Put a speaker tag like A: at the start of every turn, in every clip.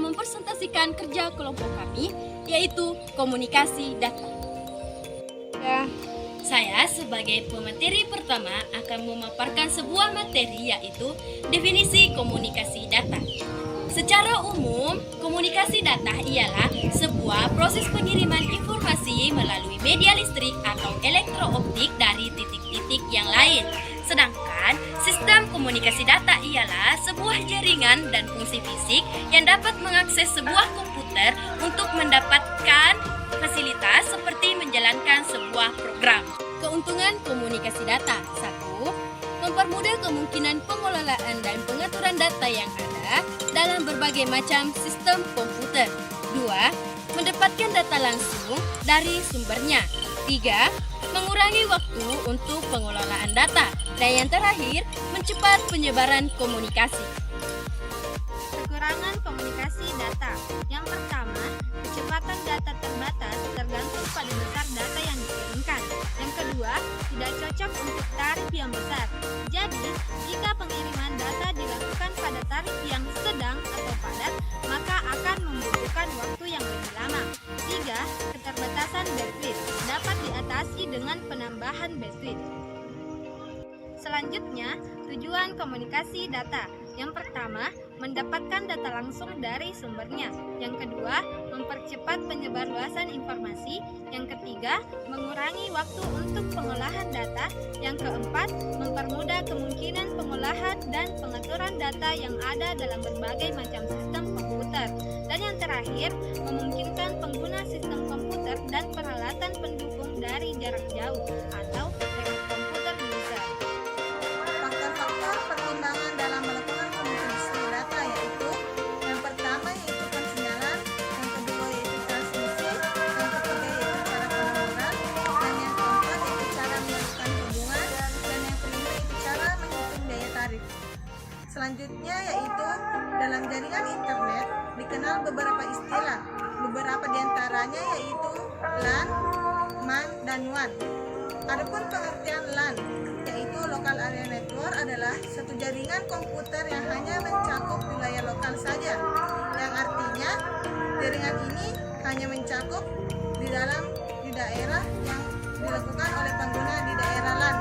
A: mempresentasikan kerja kelompok kami, yaitu komunikasi data. Saya sebagai pemateri pertama akan memaparkan sebuah materi, yaitu definisi komunikasi data. Secara umum, komunikasi data ialah sebuah proses pengiriman informasi melalui media listrik atau elektrooptik dari titik-titik yang lain. Sedangkan sistem komunikasi data ialah sebuah jaringan dan fungsi fisik yang dapat mengakses sebuah komputer untuk mendapatkan fasilitas seperti menjalankan sebuah program. Keuntungan komunikasi data: 1. Mempermudah kemungkinan pengelolaan dan pengaturan data yang ada dalam berbagai macam sistem komputer. 2. Mendapatkan data langsung dari sumbernya. 3. Mengurangi waktu untuk pengelolaan data. Dan yang terakhir, mencepat penyebaran komunikasi.
B: Kekurangan komunikasi data. Yang pertama, kecepatan data terbatas tergantung pada besar data yang dikirimkan. Yang kedua, tidak cocok untuk tarif yang besar. Jadi, jika pengiriman data dilakukan pada tarif yang sedang atau padat, maka akan membutuhkan waktu yang lebih lama. 3. Keterbatasan bandwidth dapat diatasi dengan penambahan bandwidth. Selanjutnya, tujuan komunikasi data. Yang pertama, mendapatkan data langsung dari sumbernya. Yang kedua, mempercepat penyebarluasan informasi. Yang ketiga, mengurangi waktu untuk pengolahan data. Yang keempat, mempermudah kemungkinan pengolahan dan pengaturan data yang ada dalam berbagai macam sistem komputer. Dan yang terakhir, memungkinkan pengguna sistem komputer dan peralatan pendukung dari jarak jauh atau remote computer user.
C: Faktor-faktor pertimbangan dalam melakukan komunikasi data yaitu yang pertama yaitu persinyalan, yang kedua yaitu transmisi, yang ketiga yaitu cara penyaluran, dan yang keempat yaitu cara melakukan hubungan, dan yang kelima yaitu cara menghitung daya tarik. Selanjutnya yaitu dalam jaringan internet dikenal beberapa istilah. Beberapa diantaranya yaitu LAN, MAN, dan WAN. Adapun pengertian LAN yaitu Local Area Network adalah satu jaringan komputer yang hanya mencakup wilayah lokal saja, yang artinya jaringan ini hanya mencakup di daerah yang dilakukan oleh pengguna di daerah LAN.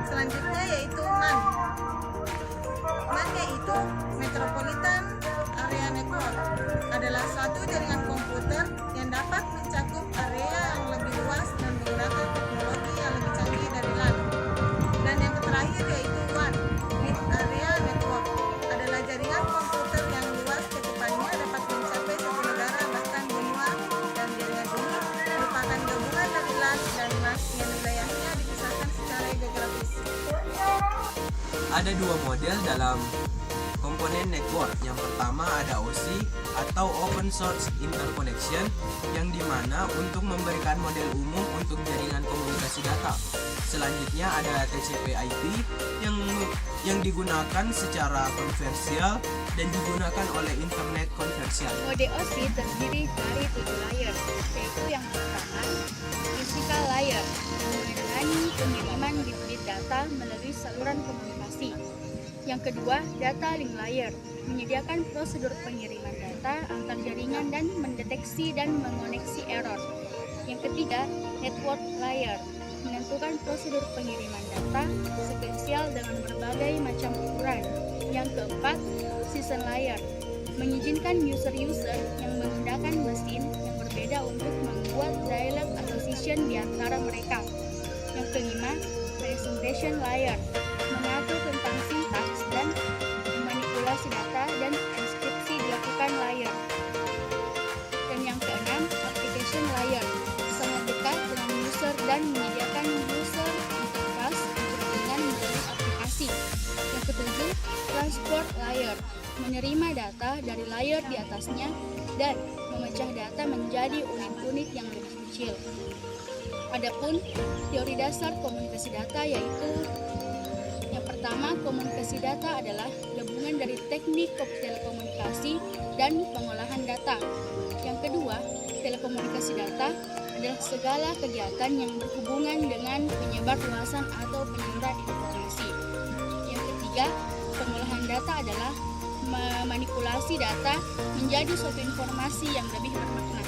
C: Selanjutnya yaitu MAN. MAN yaitu Metropolitan Area Network, adalah suatu jaringan komputer yang dapat mencakup area yang lebih luas dan menggunakan teknologi yang lebih canggih dari LAN. Dan yang terakhir yaitu WAN, Wide Area Network, adalah jaringan komputer yang luas cakupannya dapat mencapai satu negara bahkan benua, dan jaringan ini merupakan gabungan dari LAN dan MAN yang wilayahnya dipisahkan secara geografis.
D: Ada dua model dalam komponen network. Yang pertama ada OSI atau Open Source Interconnection, yang dimana untuk memberikan model umum untuk jaringan komunikasi data. Selanjutnya ada TCP/IP yang digunakan secara konvensional dan digunakan oleh internet konvensional.
E: Mode OSI terdiri dari 7 layer, yaitu yang pertama, physical layer, yang mengenai pengiriman bit-bit data melalui saluran komunikasi. Yang kedua, data link layer, menyediakan prosedur pengiriman data antar jaringan dan mendeteksi dan mengoneksi error. Yang ketiga, network layer, menentukan prosedur pengiriman data sekuensial dengan berbagai macam ukuran. Yang keempat, session layer, mengizinkan user-user yang menggunakan mesin yang berbeda untuk membuat dialog atau session di antara mereka. Yang kelima, presentation layer, mengatur tentang sintaks dan manipulasi data dan enskripsi dilakukan layer. Dan yang keenam, application layer, sangat dekat dengan user dan menyediakan user interface untuk jaringan melalui aplikasi. Yang ketujuh, transport layer, menerima data dari layer di atasnya dan memecah data menjadi unit-unit yang lebih kecil. Adapun teori dasar komunikasi data yaitu yang pertama, komunikasi data adalah gabungan dari teknik telekomunikasi dan pengolahan data. Yang kedua, telekomunikasi data adalah segala kegiatan yang berhubungan dengan penyebarluasan atau penyaluran informasi. Yang ketiga, pengolahan data adalah memanipulasi data menjadi suatu informasi yang lebih bermakna.